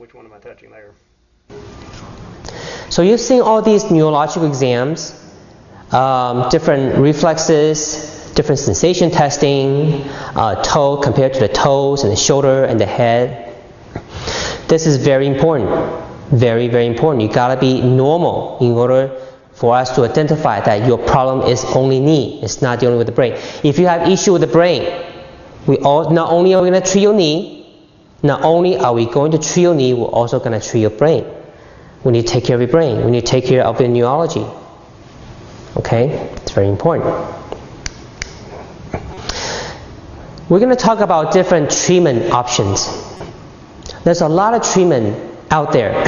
which one am I touching there? So you've seen all these neurological exams, different reflexes, different sensation testing, toe compared to the toes and the shoulder and the head. This is very important, very, very important. You gotta be normal in order for us to identify that your problem is only knee. It's not dealing with the brain. If you have issue with the brain, not only are we going to treat your knee, not only are we going to treat your knee, we're also going to treat your brain. We need to take care of your brain. We need to take care of your neurology. Okay? It's very important. We're going to talk about different treatment options. There's a lot of treatment out there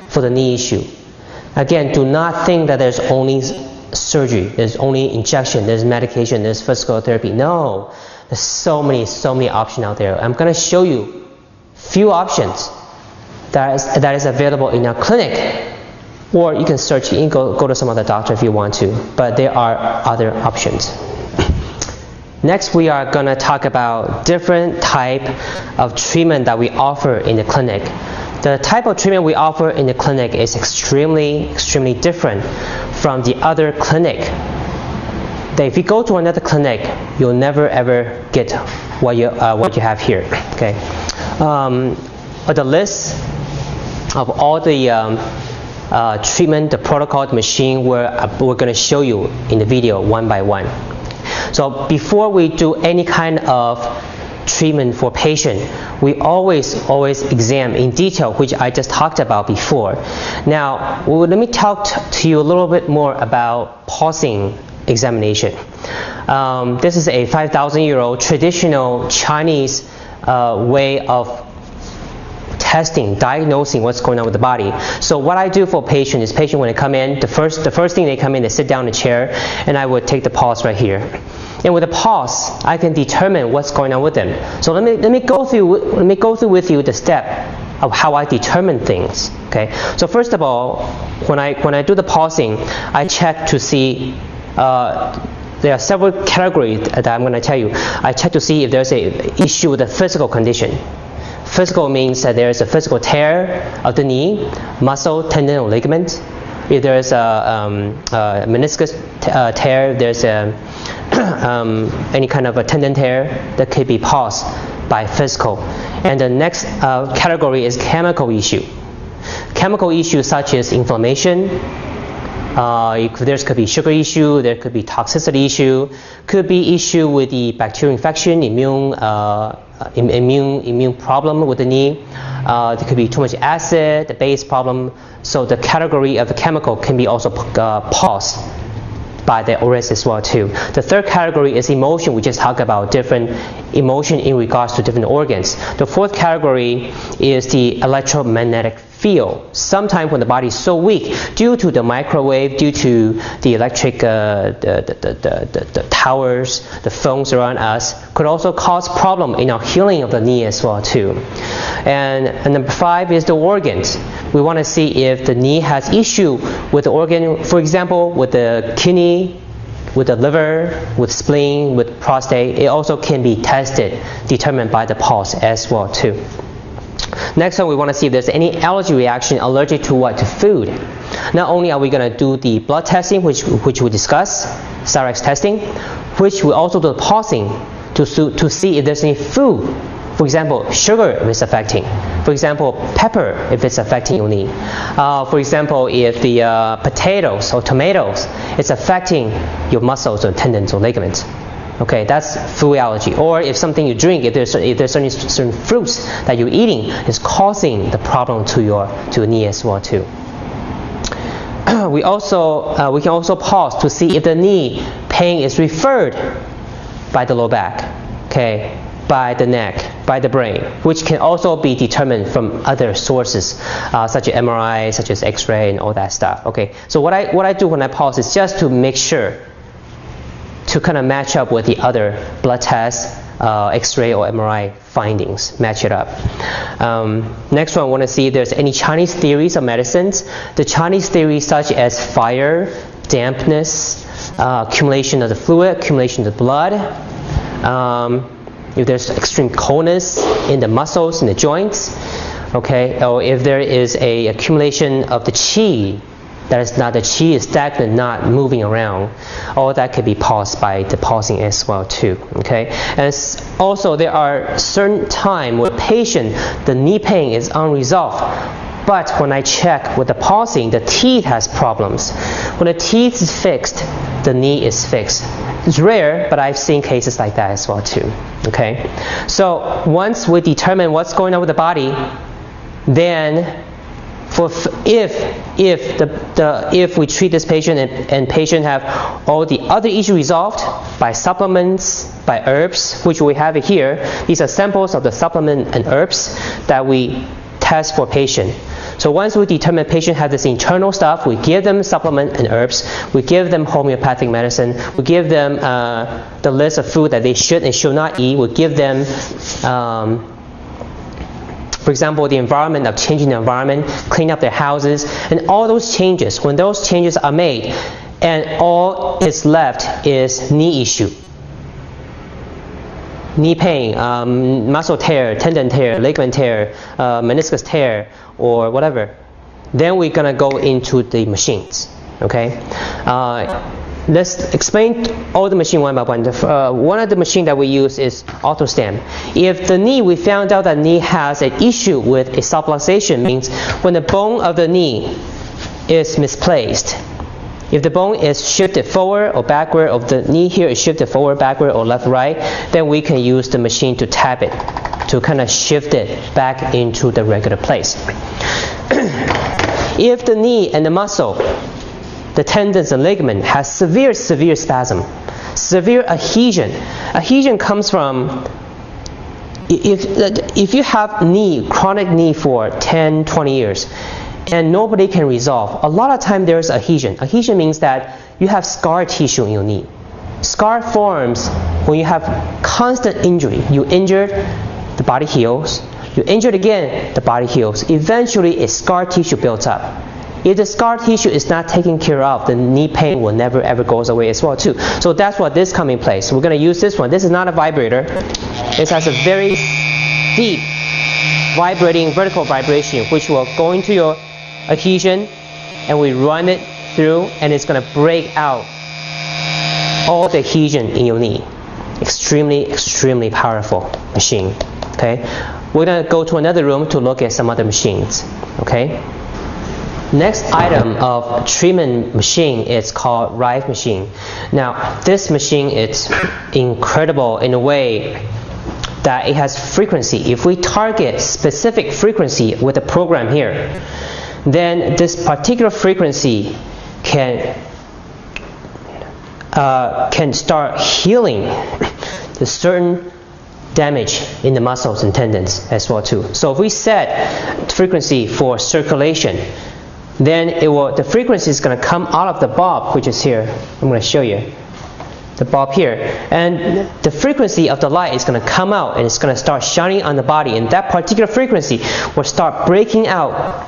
for the knee issue. Again, do not think that there's only surgery, there's only injection, there's medication, there's physical therapy. No, there's so many options out there. I'm going to show you few options that is available in our clinic, or you can search and go to some other doctor if you want to, but there are other options. Next, we are going to talk about different type of treatment that we offer in the clinic. The type of treatment we offer in the clinic is extremely different from the other clinic. That if you go to another clinic, you'll never ever get what you have here. Okay, the list of all the treatment, the protocol, the machine, we're going to show you in the video one by one. So before we do any kind of treatment for patient, we always examine in detail, which I just talked about before. Now, let me talk to you a little bit more about pulsing examination. This is a 5,000-year-old traditional Chinese way of testing, diagnosing what's going on with the body. So what I do for patients is, when they come in, the first thing they come in, they sit down in a chair, and I would take the pulse right here. And with the pulse, I can determine what's going on with them. So let me go through with you the step of how I determine things. Okay. So first of all, when I do the pulsing, I check to see. There are several categories that I'm going to tell you. I check to see if there's an issue with the physical condition. Physical means that there is a physical tear of the knee, muscle, tendon, or ligament. If there is a meniscus tear, there's any kind of a tendon tear that could be caused by physical. And the next category is chemical issue. Chemical issues such as inflammation. There could be sugar issue, there could be toxicity issue, could be issue with the bacterial infection, immune problem with the knee. There could be too much acid, the base problem. So the category of the chemical can be also paused by the ORS as well too. The third category is emotion. We just talked about different emotion in regards to different organs. The fourth category is the electromagnetic field. Sometimes when the body is so weak, due to the microwave, due to the electric, the towers, the phones around us, could also cause problem in our healing of the knee as well too. And number 5 is the organs. We want to see if the knee has issue with the organ, for example, with the kidney, with the liver, with spleen, with prostate. It also can be tested, determined by the pulse as well too. Next one, we want to see if there's any allergy reaction, allergic to what? To food. Not only are we going to do the blood testing, which we discuss, Cyrex testing, which we also do the pulsing to see if there's any food. For example, sugar if it's affecting. For example, pepper if it's affecting your knee. For example, if the potatoes or tomatoes is affecting your muscles or tendons or ligaments. Okay, that's food allergy. Or if something you drink, if there's certain fruits that you're eating is causing the problem to your knee as well too. We can also pause to see if the knee pain is referred by the low back, okay, by the neck, by the brain, which can also be determined from other sources, such as MRI, such as X-ray, and all that stuff. Okay, so what I do when I pause is just to make sure to kind of match up with the other blood tests, X-ray or MRI findings, match it up. Next one, I want to see if there's any Chinese theories of medicines. The Chinese theories such as fire, dampness, accumulation of the fluid, accumulation of the blood. If there's extreme coldness in the muscles, in the joints, okay, or if there is a accumulation of the qi, that is not, the qi is stagnant, not moving around, all that could be caused by the pulsing as well too, okay. And also there are certain time where patient, the knee pain is unresolved, but when I check with the pulsing, the teeth has problems. When the teeth is fixed, the knee is fixed. It's rare, but I've seen cases like that as well too, okay. So once we determine what's going on with the body, then if we treat this patient and patient have all the other issues resolved by supplements, by herbs, which we have here. These are samples of the supplement and herbs that we test for patient. So once we determine patient has this internal stuff, we give them supplement and herbs, we give them homeopathic medicine, we give them the list of food that they should and should not eat, we give them for example, the environment of changing the environment, clean up their houses, and all those changes, when those changes are made, and all is left is knee issue. Knee pain, muscle tear, tendon tear, ligament tear, meniscus tear, or whatever. Then we're going to go into the machines, okay? Let's explain all the machine one by one. One of the machines that we use is AutoStem. If the knee, we found out that knee has an issue with a subluxation, means when the bone of the knee is misplaced. If the bone is shifted forward or backward, or the knee here is shifted forward, backward, or left, right, then we can use the machine to tap it, to kind of shift it back into the regular place. If the knee and the muscle, the tendons and ligament has severe spasm, severe adhesion. Adhesion comes from, if you have chronic knee for 10, 20 years, and nobody can resolve, a lot of time there's adhesion. Adhesion means that you have scar tissue in your knee. Scar forms when you have constant injury. You injured, the body heals. You injured again, the body heals. Eventually, a scar tissue builds up. If the scar tissue is not taken care of, the knee pain will never ever goes away as well too. So that's what this comes in place. We're going to use this one. This is not a vibrator. It has a very deep vibrating vertical vibration, which will go into your adhesion, and we run it through, and it's going to break out all the adhesion in your knee. Extremely powerful machine. Okay, we're going to go to another room to look at some other machines. Okay. Next item of treatment machine is called Rive machine. Now this machine is incredible in a way that it has frequency. If we target specific frequency with a program here, then this particular frequency can start healing the certain damage in the muscles and tendons as well too. So if we set frequency for circulation, then the frequency is going to come out of the bulb, which is here. I'm going to show you the bulb here, and the frequency of the light is going to come out, and it's going to start shining on the body, and that particular frequency will start breaking out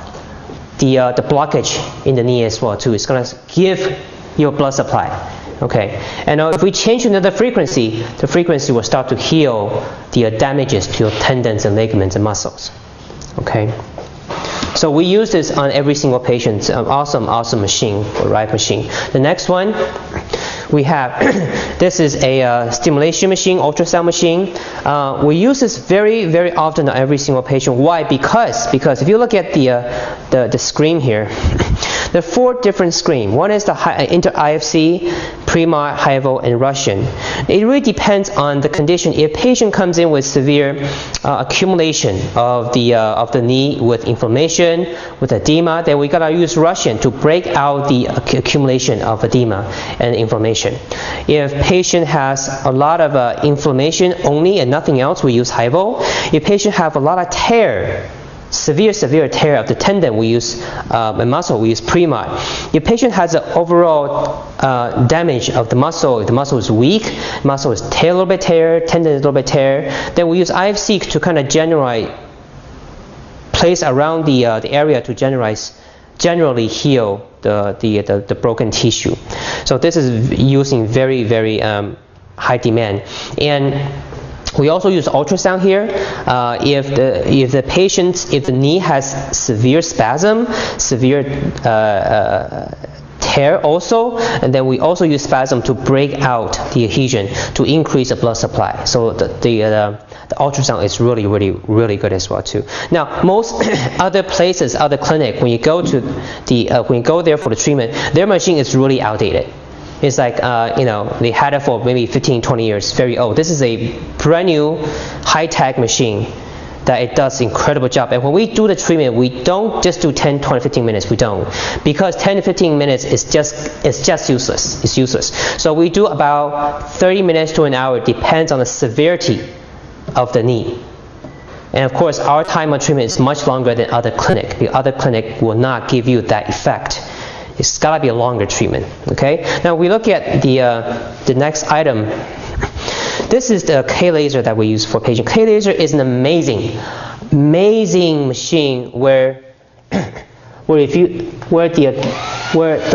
the blockage in the knee as well too. It's going to give your blood supply. Okay, and if we change another frequency, the frequency will start to heal the damages to your tendons and ligaments and muscles. Okay. So we use this on every single patient. Awesome machine, or Rive machine. The next one we have, this is a stimulation machine, ultrasound machine. We use this very often on every single patient. Why? Because if you look at the screen here, there are 4 different screens. One is the inter-IFC, Prima, High-Volt, and Russian. It really depends on the condition. If a patient comes in with severe accumulation of the knee with inflammation, with edema, then we gotta use Russian to break out the accumulation of edema and inflammation. If patient has a lot of inflammation only and nothing else, we use High-Volt. If patient have a lot of tear, severe tear of the tendon, we use a muscle, we use Prima. If patient has an overall damage of the muscle, if the muscle is weak, muscle is a little bit tear, tendon is a little bit tear, then we use IFC to kind of place around the area to generally heal the broken tissue. So this is using very high demand. And We also use ultrasound here. If the knee has severe spasm, severe tear also, and then we also use spasm to break out the adhesion to increase the blood supply. So the ultrasound is really good as well too. Now most other places, other clinic, when you go to when you go there for the treatment, their machine is really outdated. It's like, they had it for maybe 15, 20 years, very old. This is a brand new, high-tech machine that it does incredible job. And when we do the treatment, we don't just do 10, 20, 15 minutes. We don't. Because 10 to 15 minutes is just useless. It's useless. So we do about 30 minutes to an hour, depends on the severity of the knee. And of course, our time on treatment is much longer than other clinic. The other clinic will not give you that effect. It's got to be a longer treatment, okay? Now we look at the next item. This is the K-laser that we use for patient. K-laser is an amazing machine where the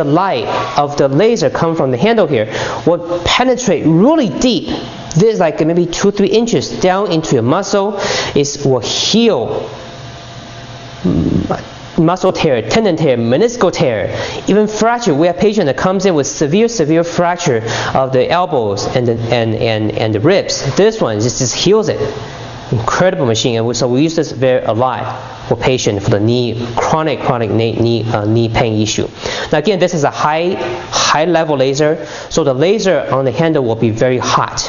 light of the laser come from the handle here will penetrate really deep. This is like maybe 2-3 inches down into your muscle. It will heal muscle tear, tendon tear, meniscal tear, even fracture. We have a patient that comes in with severe fracture of the elbows and the ribs. This one just heals it. Incredible machine. And so we use this a lot for patient for the chronic knee pain issue. Now again, this is a high level laser, so the laser on the handle will be very hot.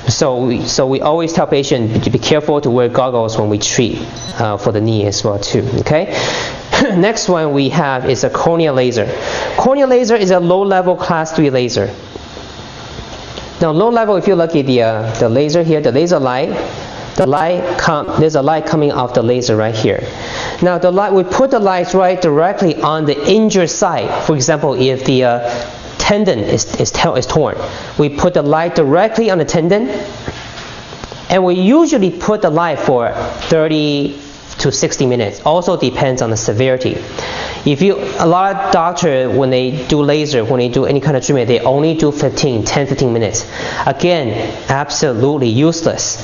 So we always tell patients to be careful to wear goggles when we treat for the knee as well too. Okay. Next one we have is a corneal laser. Corneal laser is a low-level class 3 laser. Now low level, if you look at the laser here, the laser light, there's a light coming off the laser right here. Now the light, we put the lights right directly on the injured side. For example, if the tendon is torn, we put the light directly on the tendon, and we usually put the light for 30 to 60 minutes. Also depends on the severity. A lot of doctors, when they do laser, when they do any kind of treatment, they only do 10, 15 minutes. Again, absolutely useless.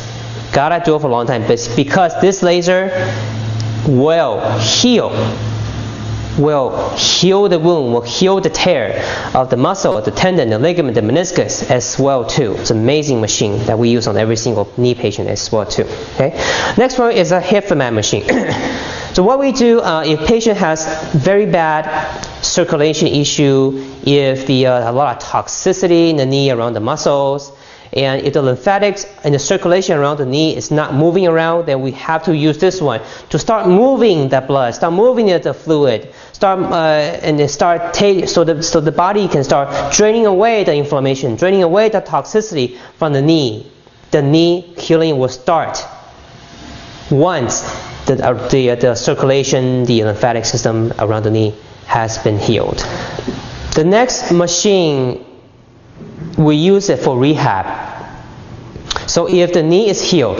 Gotta do it for a long time, but because this laser will heal the wound, will heal the tear of the muscle, the tendon, the ligament, the meniscus as well too. It's an amazing machine that we use on every single knee patient as well too. Okay. Next one is a hip format machine. So what we do, if patient has very bad circulation issue, if a lot of toxicity in the knee around the muscles, and if the lymphatics and the circulation around the knee is not moving around, then we have to use this one to start moving that blood, start moving the fluid, so the body can start draining away the inflammation, draining away the toxicity from the knee. The knee healing will start once the circulation, the lymphatic system around the knee has been healed. The next machine, we use it for rehab. So if the knee is healed,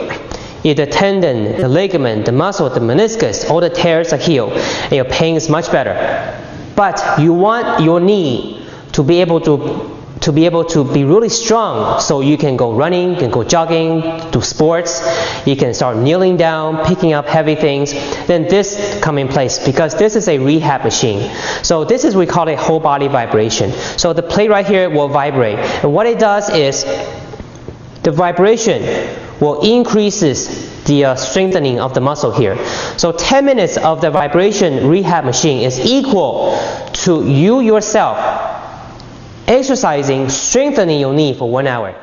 if the tendon, the ligament, the muscle, the meniscus, all the tears are healed, and your pain is much better. But you want your knee to be able to be really strong, so you can go running, you can go jogging, do sports, you can start kneeling down, picking up heavy things. Then this come in place, because this is a rehab machine. So this is, we call it whole body vibration. So the plate right here will vibrate, and what it does is the vibration will increases the strengthening of the muscle here. So 10 minutes of the vibration rehab machine is equal to you yourself exercising, strengthening your knee for 1 hour.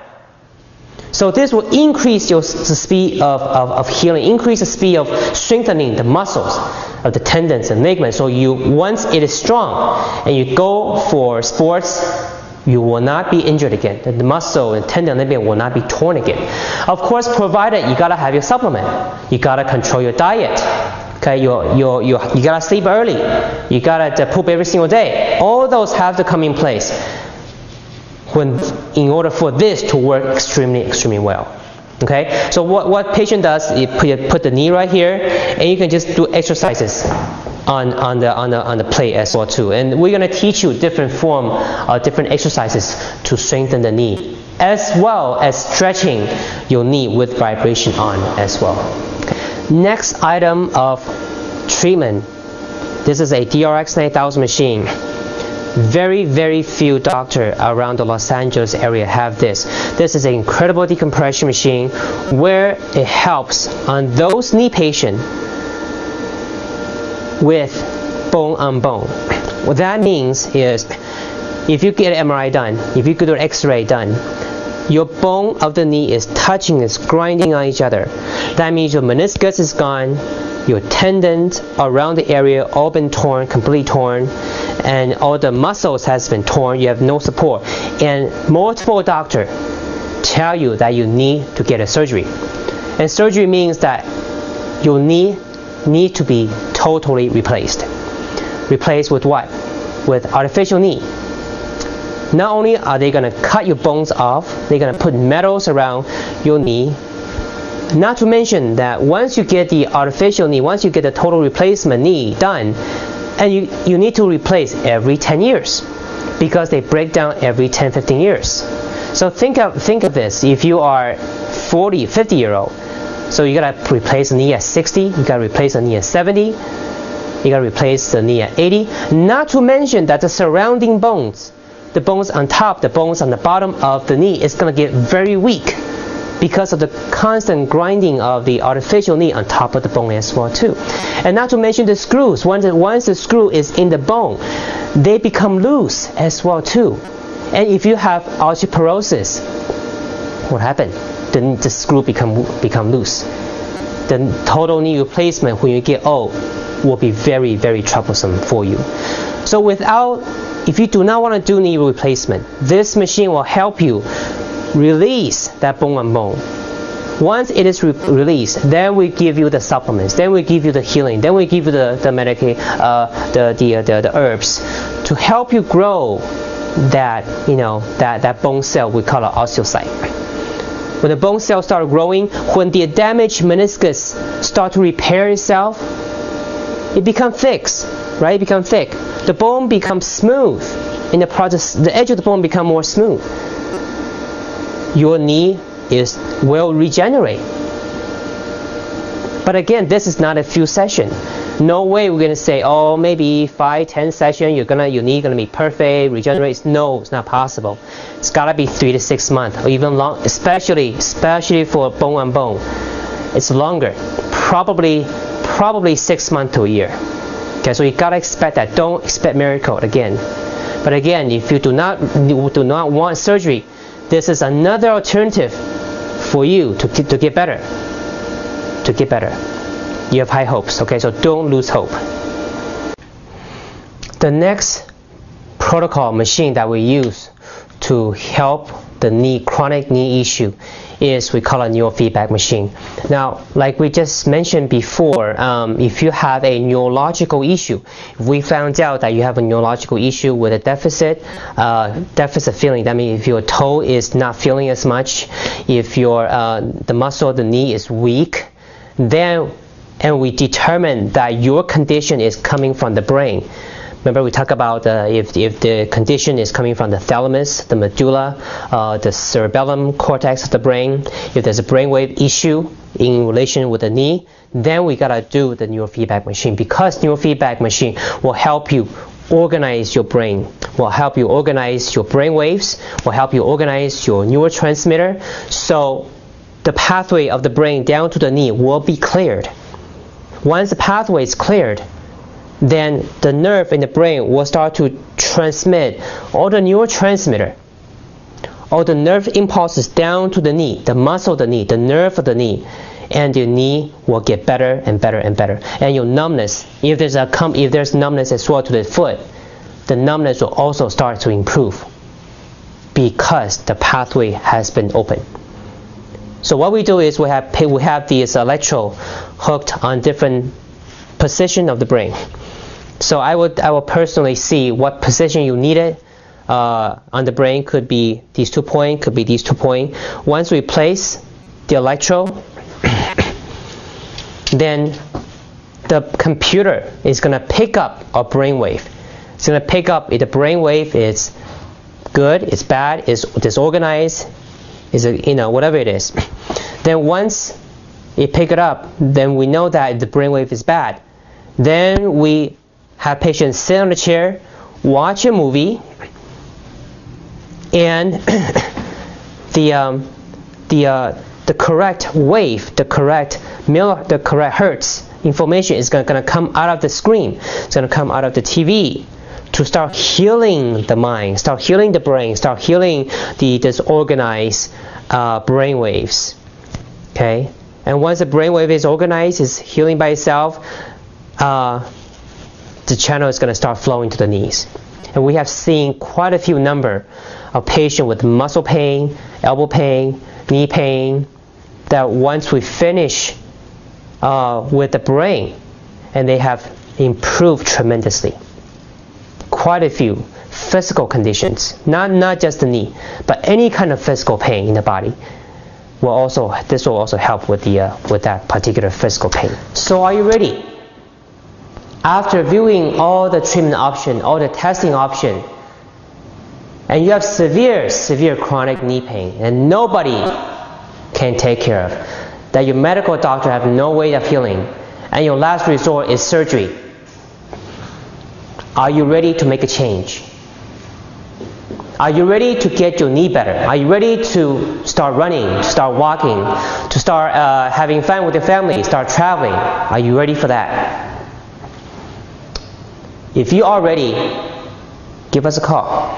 So this will increase the speed of healing, increase the speed of strengthening the muscles of the tendons and ligaments. So once it is strong and you go for sports, you will not be injured again. The muscle and tendon and ligament will not be torn again. Of course, provided you gotta have your supplement, you gotta control your diet. Okay, you gotta sleep early, you gotta poop every single day. All those have to come in place in order for this to work extremely well. Okay, so what patient does, you put the knee right here, and you can just do exercises on the plate as well too. And we're gonna teach you different exercises to strengthen the knee. as well as stretching your knee with vibration on as well. Next item of treatment, this is a DRX 9000 machine. Very few doctors around the Los Angeles area have this. This is an incredible decompression machine where it helps on those knee patients with bone on bone. What that means is, if you get an MRI done, if you get an X-ray done, your bone of the knee is touching, is grinding on each other. That means your meniscus is gone, your tendons around the area all been torn, completely torn, and all the muscles has been torn. You have no support, and multiple doctors tell you that you need to get a surgery. And surgery means that your knee need to be totally replaced. Replaced with what? With artificial knee. Not only are they going to cut your bones off, they're going to put metals around your knee. Not to mention that once you get the artificial knee, once you get the total replacement knee done, and you need to replace every 10 years because they break down every 10-15 years. So think of this. If you are 40, 50-year-old, so you got to replace the knee at 60, you got to replace the knee at 70, you got to replace the knee at 80. Not to mention that the surrounding bones, the bones on top, the bones on the bottom of the knee is going to get very weak because of the constant grinding of the artificial knee on top of the bone as well too. And not to mention the screws. Once the screw is in the bone, they become loose as well too. And if you have osteoporosis, what happened? The screw become loose. The total knee replacement when you get old will be very troublesome for you. So if you do not want to do knee replacement, this machine will help you release that bone on bone. Once it is released, then we give you the supplements, then we give you the healing, then we give you the herbs to help you grow that bone cell we call an osteocyte. When the bone cells start growing, when the damaged meniscus start to repair itself, it becomes thick, right? It becomes thick. The bone becomes smooth. In the process, the edge of the bone becomes more smooth. Your knee will regenerate. But again, this is not a few sessions. No way we're going to say, oh, maybe 5-10 sessions, your knee going to be perfect, regenerate. No, it's not possible. It's got to be 3 to 6 months or even long, especially for bone on bone. It's longer, probably 6 months to a year. Okay, so you got to expect that. Don't expect miracle again. But again, if you do not want surgery, this is another alternative for you to get better. To get better. You have high hopes, okay? So don't lose hope. The next protocol machine that we use to help the chronic knee issue is we call a neurofeedback machine. Now, like we just mentioned before, if you have a neurological issue, if we found out that you have a neurological issue with a deficit feeling, that means if your toe is not feeling as much, if the muscle of the knee is weak, and we determine that your condition is coming from the brain. Remember we talked about if the condition is coming from the thalamus, the medulla, the cerebellum cortex of the brain, if there's a brainwave issue in relation with the knee, then we gotta do the neurofeedback machine, because neurofeedback machine will help you organize your brain, will help you organize your brain waves, will help you organize your neurotransmitter, so the pathway of the brain down to the knee will be cleared. Once the pathway is cleared, then the nerve in the brain will start to transmit all the neurotransmitter, all the nerve impulses down to the knee, the muscle of the knee, the nerve of the knee, and your knee will get better and better and better. And your numbness, if there's numbness as well to the foot, the numbness will also start to improve because the pathway has been opened. So what we do is we have these electrode hooked on different position of the brain. So I will personally see what position you need it on the brain. Could be these 2 points, could be these 2 points. Once we place the electrode, then the computer is going to pick up a brainwave. It's going to pick up if the brainwave is good, it's bad, it's disorganized, Is it, whatever it is. Then once you pick it up, then we know that the brainwave is bad. Then we have patients sit on the chair, watch a movie, and the correct wave, the correct hertz information is going to come out of the screen. It's going to come out of the TV to start healing the mind, start healing the brain, start healing the disorganized brain waves. Okay, and once the brain wave is organized, is healing by itself, the channel is going to start flowing to the knees. And we have seen quite a few number of patients with muscle pain, elbow pain, knee pain, that once we finish with the brain, and they have improved tremendously. Quite a few physical conditions, not just the knee, but any kind of physical pain in the body. This will also help with that particular physical pain. So are you ready? After viewing all the treatment option, all the testing option, and you have severe chronic knee pain, and nobody can take care of, that your medical doctor have no way of healing, and your last resort is surgery, are you ready to make a change? Are you ready to get your knee better? Are you ready to start running, to start walking, to start having fun with your family, start traveling? Are you ready for that? If you are ready, give us a call.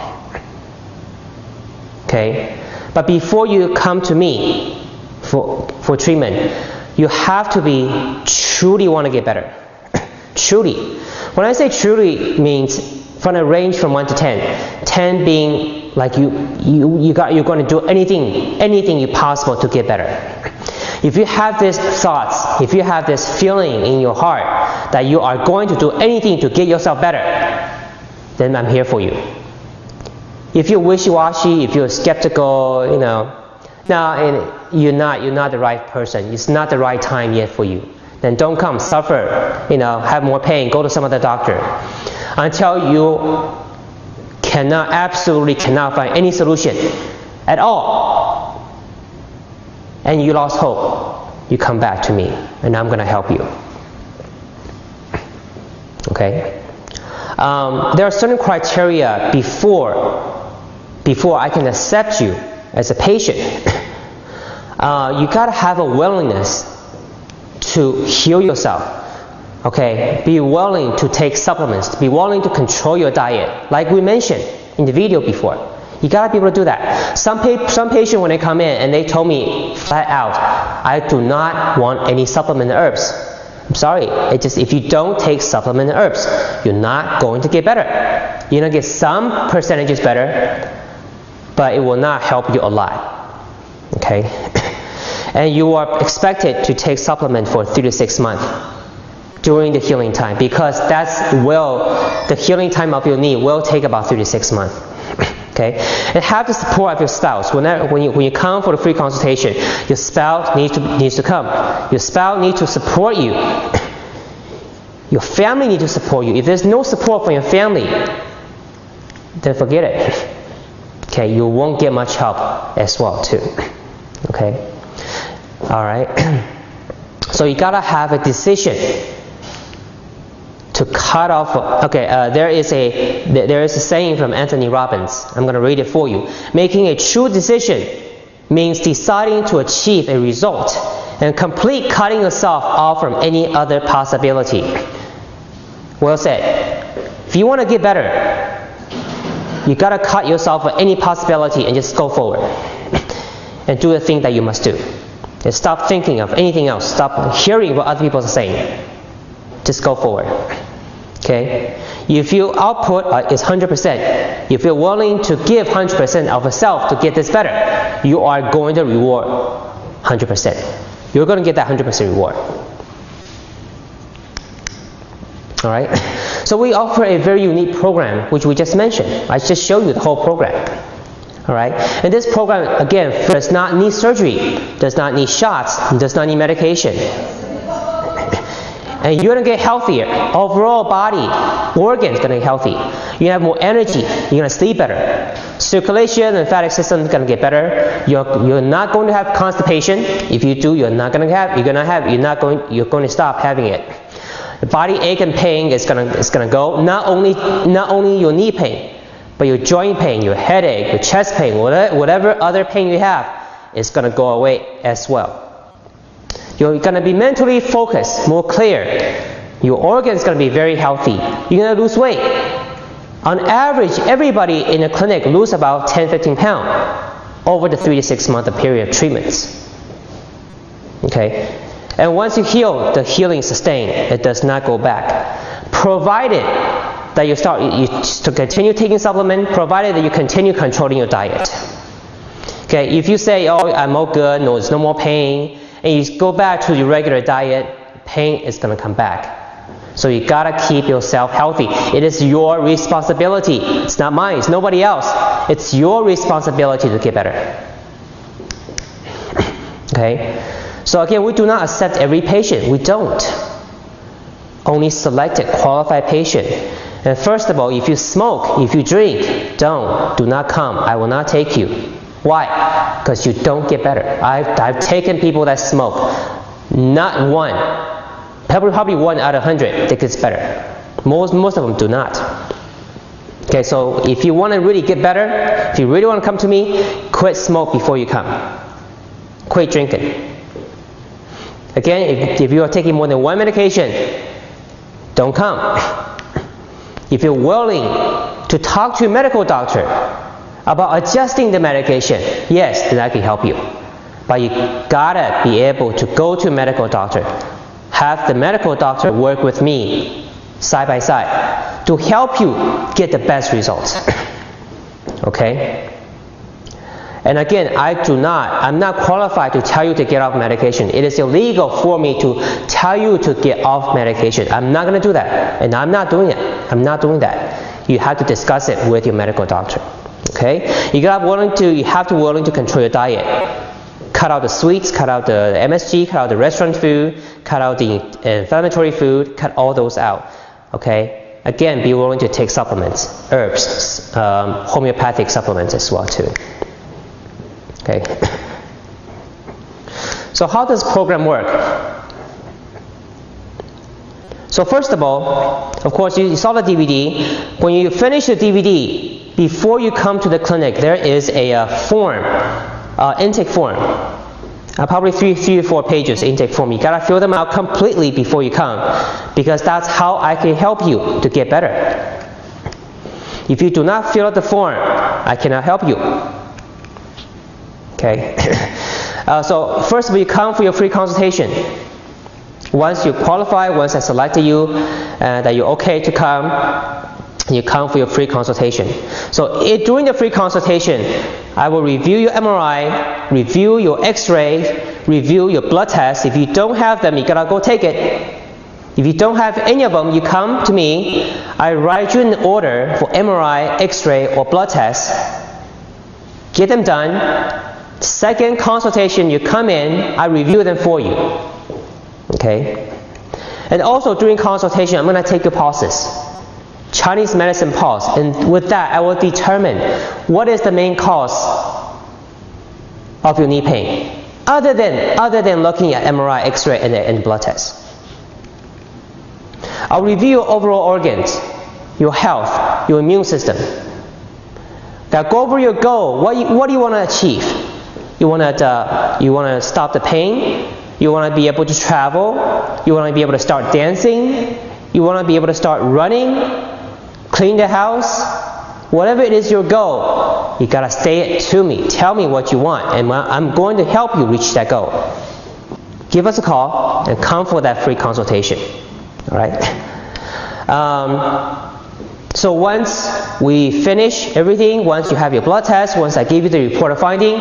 Okay? But before you come to me for treatment, you have to be truly want to get better. Truly. When I say truly, means from a range from 1 to 10. 10 being like you're going to do anything you possible to get better. If you have these thoughts, if you have this feeling in your heart that you are going to do anything to get yourself better, then I'm here for you. If you're wishy-washy, if you're skeptical, you're not the right person. It's not the right time yet for you. Then don't come, suffer, have more pain, go to some other doctor. Until you absolutely cannot find any solution at all, and you lost hope, you come back to me, and I'm going to help you. Okay? There are certain criteria before I can accept you as a patient. You got to have a willingness to heal yourself. Okay, be willing to take supplements, be willing to control your diet, like we mentioned in the video before. You gotta be able to do that. Some patients, when they come in and they told me flat out, I do not want any supplement herbs. I'm sorry, if you don't take supplement herbs, you're not going to get better. You're gonna get some percentages better, but it will not help you a lot. Okay, and you are expected to take supplement for 3 to 6 months. During the healing time, because the healing time of your knee will take about 3 to 6 months. Okay, and have the support of your spouse. When you come for the free consultation, your spouse needs to come. Your spouse needs to support you. Your family needs to support you. If there's no support from your family, then forget it. Okay, you won't get much help as well too. Okay, all right. So you gotta have a decision to cut off. Okay, there is a saying from Anthony Robbins. I'm going to read it for you. Making a true decision means deciding to achieve a result and complete cutting yourself off from any other possibility. Well said. If you want to get better, you got to cut yourself from any possibility and just go forward and do the thing that you must do. And stop thinking of anything else. Stop hearing what other people are saying. Just go forward. Okay? If your output is 100%, if you're willing to give 100% of yourself to get this better, you are going to reward 100%. You're going to get that 100% reward. Alright? So we offer a very unique program, which we just mentioned. I just showed you the whole program. Alright? And this program, again, does not need surgery, does not need shots, does not need medication. and you're gonna get healthier. Overall body, organs gonna get healthy. You have more energy. You're gonna sleep better. Circulation, lymphatic system is gonna get better. You're not going to have constipation. If you do, you're going to stop having it. The body ache and pain is gonna go. Not only your knee pain, but your joint pain, your headache, your chest pain, whatever other pain you have, is gonna go away as well. You're gonna be mentally focused, more clear. Your organs gonna be very healthy. You're gonna lose weight. On average, everybody in a clinic lose about 10-15 pounds over the 3 to 6 month period of treatments. Okay, and once you heal, the healing sustained. It does not go back, provided that you continue taking supplement, provided that you continue controlling your diet. Okay, if you say, oh, I'm all good, no, there's no more pain, and you go back to your regular diet, pain is going to come back. So you got to keep yourself healthy. It is your responsibility. It's not mine. It's nobody else. It's your responsibility to get better. Okay? So again, we do not accept every patient. We don't. Only selected, qualified patient. And first of all, if you smoke, if you drink, do not come. I will not take you. Why? Because you don't get better. I've taken people that smoke. Not one. Probably 1 out of 100 that gets better. Most of them do not. Okay, so if you want to really get better, if you really want to come to me, quit smoke before you come. Quit drinking. Again, if you are taking more than one medication, don't come. If you're willing to talk to a medical doctor about adjusting the medication, yes, then I can help you. But you gotta be able to go to a medical doctor. Have the medical doctor work with me side by side to help you get the best results. Okay? And again, I'm not qualified to tell you to get off medication. It is illegal for me to tell you to get off medication. I'm not going to do that. And I'm not doing it. I'm not doing that. You have to discuss it with your medical doctor. Okay? You have to be willing to control your diet. Cut out the sweets, cut out the MSG, cut out the restaurant food, cut out the inflammatory food, cut all those out. Okay? Again, be willing to take supplements, herbs, homeopathic supplements as well too. Okay. So how does the program work? So first of all, of course, you saw the DVD. When you finish the DVD, before you come to the clinic, there is a form, intake form. Probably 3 to 4 pages intake form. You gotta fill them out completely before you come, because that's how I can help you to get better. If you do not fill out the form, I cannot help you. Okay. So first of all, you come for your free consultation. Once you qualify, once I selected you, that you're okay to come, you come for your free consultation. So during the free consultation, I will review your MRI, review your X-ray, review your blood tests. If you don't have them, you gotta go take it. If you don't have any of them, you come to me. I write you an order for MRI, X-ray, or blood tests. Get them done. Second consultation, you come in, I review them for you. Okay? And also during consultation, I'm going to take your pulses. Chinese medicine pulse. And with that, I will determine what is the main cause of your knee pain, other than looking at MRI, X-ray, and blood tests. I'll review your overall organs, your health, your immune system. Now go over your goal. What do you want to achieve? You want to stop the pain. You want to be able to travel. You want to be able to start dancing. You want to be able to start running, clean the house. Whatever it is your goal, you got to say it to me. Tell me what you want, and I'm going to help you reach that goal. Give us a call and come for that free consultation. All right? So once we finish everything, once you have your blood test, once I give you the report of finding,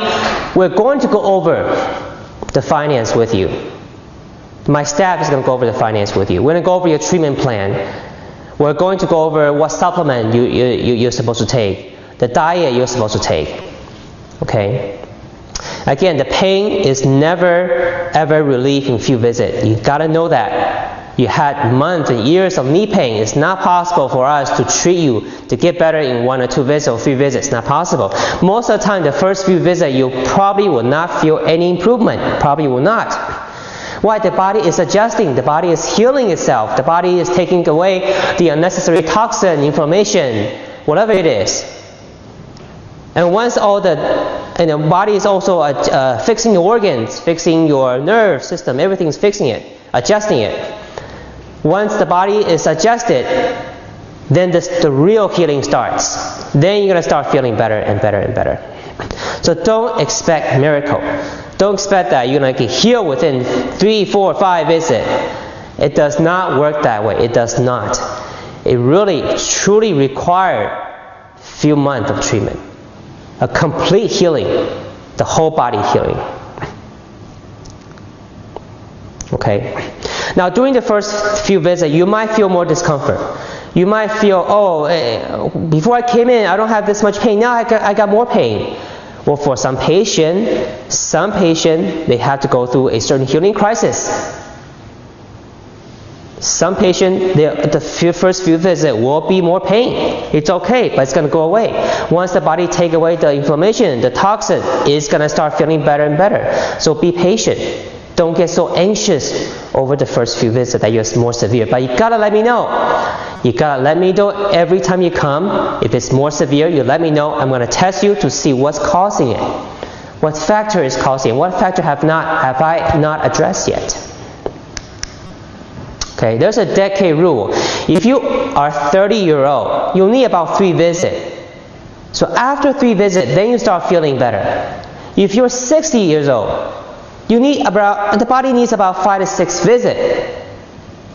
we're going to go over the finance with you. My staff is going to go over the finance with you. We're going to go over your treatment plan. We're going to go over what supplement you're supposed to take, the diet you're supposed to take. Okay? Again, the pain is never ever relieved in few visits. You got to know that. You had months and years of knee pain. It's not possible for us to treat you to get better in 1 or 2 visits or 3 visits. It's not possible. Most of the time, the first few visits, you probably will not feel any improvement. Probably will not. Why? The body is adjusting. The body is healing itself. The body is taking away the unnecessary toxin, inflammation, whatever it is. And once all the body is also fixing your organs, fixing your nerve system, everything's fixing it, adjusting it. Once the body is adjusted, then the real healing starts. Then you're going to start feeling better and better and better. So don't expect miracle. Don't expect that you're going to get healed within 3, 4, 5 visits. It does not work that way. It does not. It really, truly requires a few months of treatment. A complete healing. The whole body healing. Okay. Now, during the first few visits, you might feel more discomfort. You might feel, before I came in, I don't have this much pain. Now I got more pain. Well, for some patient, they have to go through a certain healing crisis. Some patient, the first few visits will be more pain. It's okay, but it's going to go away. Once the body takes away the inflammation, the toxin, it's going to start feeling better and better. So be patient. Don't get so anxious over the first few visits that you're more severe. But you gotta let me know. You gotta let me know every time you come. If it's more severe, you let me know. I'm gonna test you to see what's causing it. What factor is causing it? What factor have I not addressed yet? Okay, there's a decade rule. If you are 30-year-old, you'll need about 3 visits. So after 3 visits, then you start feeling better. If you're 60 years old, the body needs about 5 to 6 visits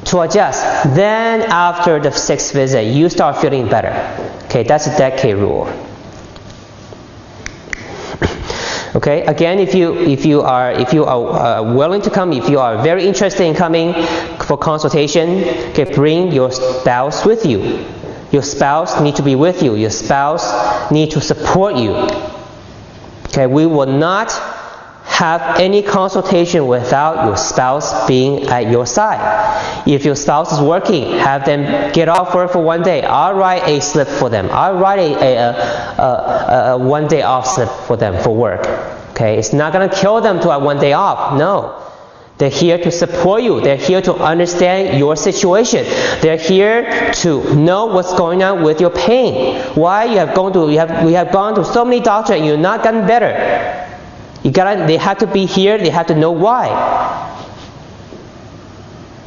to adjust. Then after the 6th visit, you start feeling better. Okay, that's a decade rule. Okay, again, if you are willing to come, if you are very interested in coming for consultation, okay, bring your spouse with you. Your spouse needs to be with you. Your spouse needs to support you. Okay, we will not have any consultation without your spouse being at your side. If your spouse is working, have them get off work for 1 day. I'll write a slip for them. I'll write a 1 day off slip for them for work. Okay, it's not going to kill them to have 1 day off. No. They're here to support you. They're here to understand your situation. They're here to know what's going on with your pain. Why we have gone to so many doctors and you're not gotten better. They have to be here. They have to know why.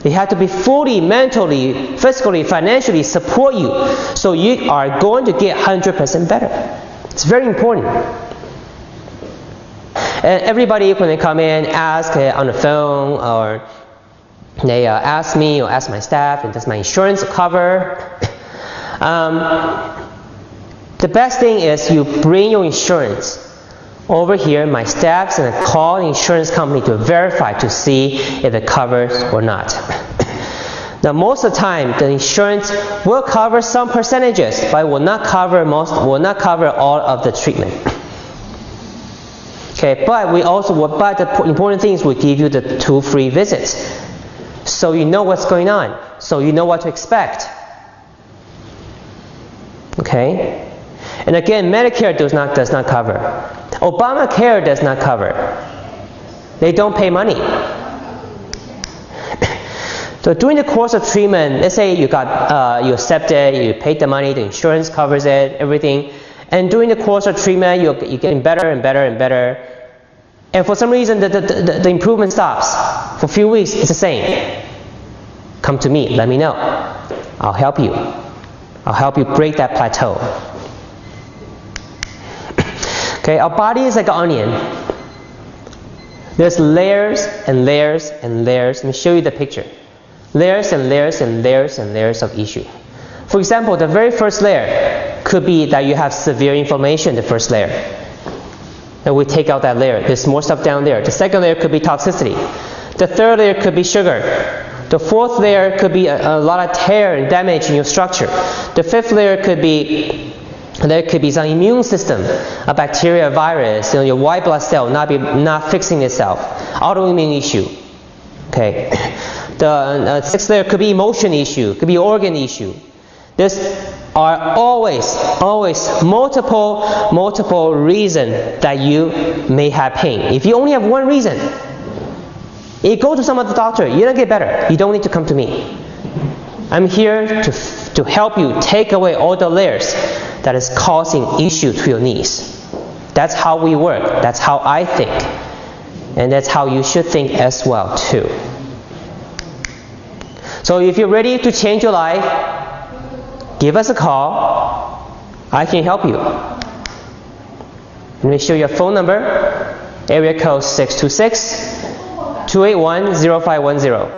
They have to be fully, mentally, physically, financially support you. So you are going to get 100% better. It's very important. And everybody, when they come in, ask on the phone, or they ask me or ask my staff, and does my insurance cover? The best thing is you bring your insurance over here. My staff's going to call the insurance company to verify to see if it covers or not. Now, most of the time, the insurance will cover some percentages, but it will not cover all of the treatment. Okay, but the important thing is we give you the 2 free visits, so you know what's going on, so you know what to expect. Okay, and again, Medicare does not cover. Obamacare does not cover. They don't pay money. So during the course of treatment, let's say you accepted, you paid the money, the insurance covers it, everything. And during the course of treatment, you're getting better and better and better. And for some reason, the improvement stops. For a few weeks, it's the same. Come to me. Let me know. I'll help you. I'll help you break that plateau. Okay, our body is like an onion. There's layers and layers and layers. Let me show you the picture. Layers and layers and layers and layers of issue. For example, the very first layer could be that you have severe inflammation, the first layer. And we take out that layer. There's more stuff down there. The second layer could be toxicity. The third layer could be sugar. The fourth layer could be a lot of tear and damage in your structure. The fifth layer could be some immune system, a bacteria, a virus, your white blood cell not fixing itself, autoimmune issue. Okay. The sixth layer could be emotion issue, could be organ issue. There are always multiple reasons that you may have pain. If you only have one reason, you go to some other doctor. You don't get better. You don't need to come to me. I'm here to help you take away all the layers that is causing issue to your knees. That's how we work. That's how I think. And that's how you should think as well too. So if you're ready to change your life, give us a call. I can help you. Let me show you a phone number. Area code 626-281-0510.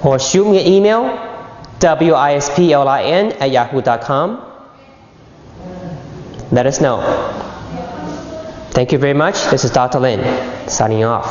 Or shoot me an email, wisplin@yahoo.com. Let us know. Thank you very much. This is Dr. Lin, signing off.